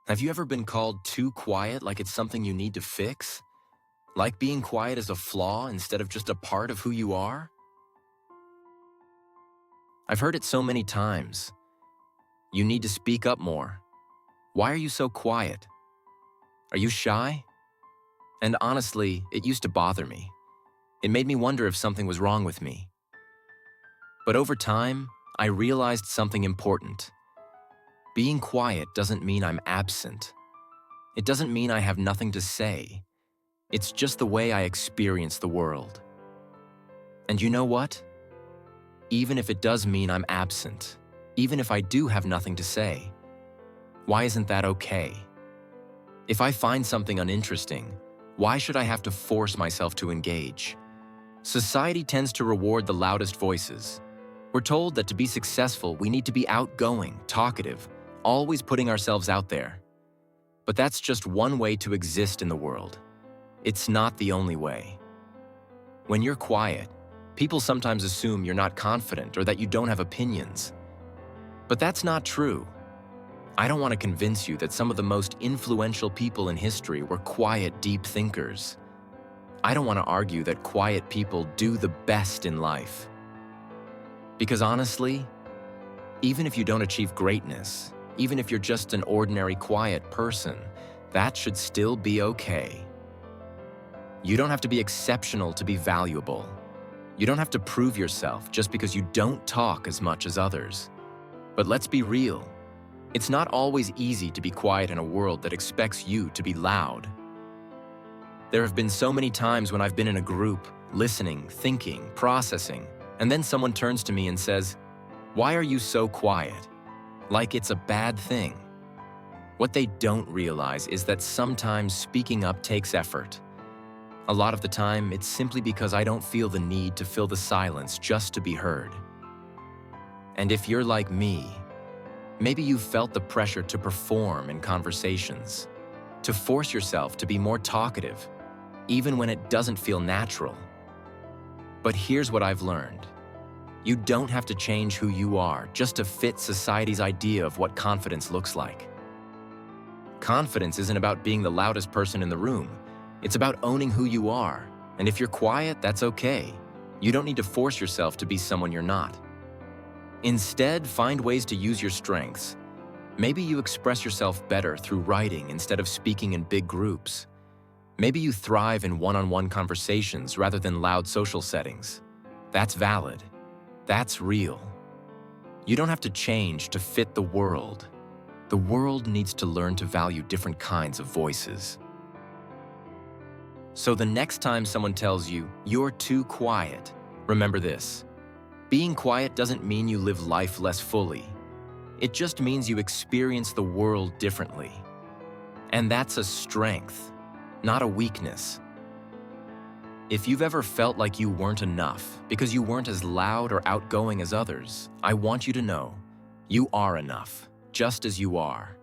Have you ever been called too quiet like it's something you need to fix? Like being quiet is a flaw instead of just a part of who you are? I've heard it so many times. You need to speak up more. Why are you so quiet? Are you shy? And honestly, it used to bother me. It made me wonder if something was wrong with me. But over time, I realized something important. Being quiet doesn't mean I'm absent. It doesn't mean I have nothing to say. It's just the way I experience the world. And you know what? Even if it does mean I'm absent, even if I do have nothing to say, why isn't that okay? If I find something uninteresting, why should I have to force myself to engage? Society tends to reward the loudest voices. We're told that to be successful, we need to be outgoing, talkative, always putting ourselves out there. But that's just one way to exist in the world. It's not the only way. When you're quiet, people sometimes assume you're not confident or that you don't have opinions. But that's not true. I don't want to convince you that some of the most influential people in history were quiet, deep thinkers. I don't want to argue that quiet people do the best in life. Because honestly, even if you don't achieve greatness, even if you're just an ordinary quiet person, that should still be okay. You don't have to be exceptional to be valuable. You don't have to prove yourself just because you don't talk as much as others. But let's be real. It's not always easy to be quiet in a world that expects you to be loud. There have been so many times when I've been in a group, listening, thinking, processing, and then someone turns to me and says, "Why are you so quiet?" Like it's a bad thing. What they don't realize is that sometimes speaking up takes effort. A lot of the time, it's simply because I don't feel the need to fill the silence just to be heard. And if you're like me, maybe you've felt the pressure to perform in conversations, to force yourself to be more talkative, even when it doesn't feel natural. But here's what I've learned. You don't have to change who you are just to fit society's idea of what confidence looks like. Confidence isn't about being the loudest person in the room. It's about owning who you are. And if you're quiet, that's okay. You don't need to force yourself to be someone you're not. Instead, find ways to use your strengths. Maybe you express yourself better through writing instead of speaking in big groups. Maybe you thrive in one-on-one conversations rather than loud social settings. That's valid. That's real. You don't have to change to fit the world. The world needs to learn to value different kinds of voices. So the next time someone tells you, "You're too quiet," remember this. Being quiet doesn't mean you live life less fully. It just means you experience the world differently. And that's a strength, not a weakness. If you've ever felt like you weren't enough because you weren't as loud or outgoing as others, I want you to know, you are enough, just as you are.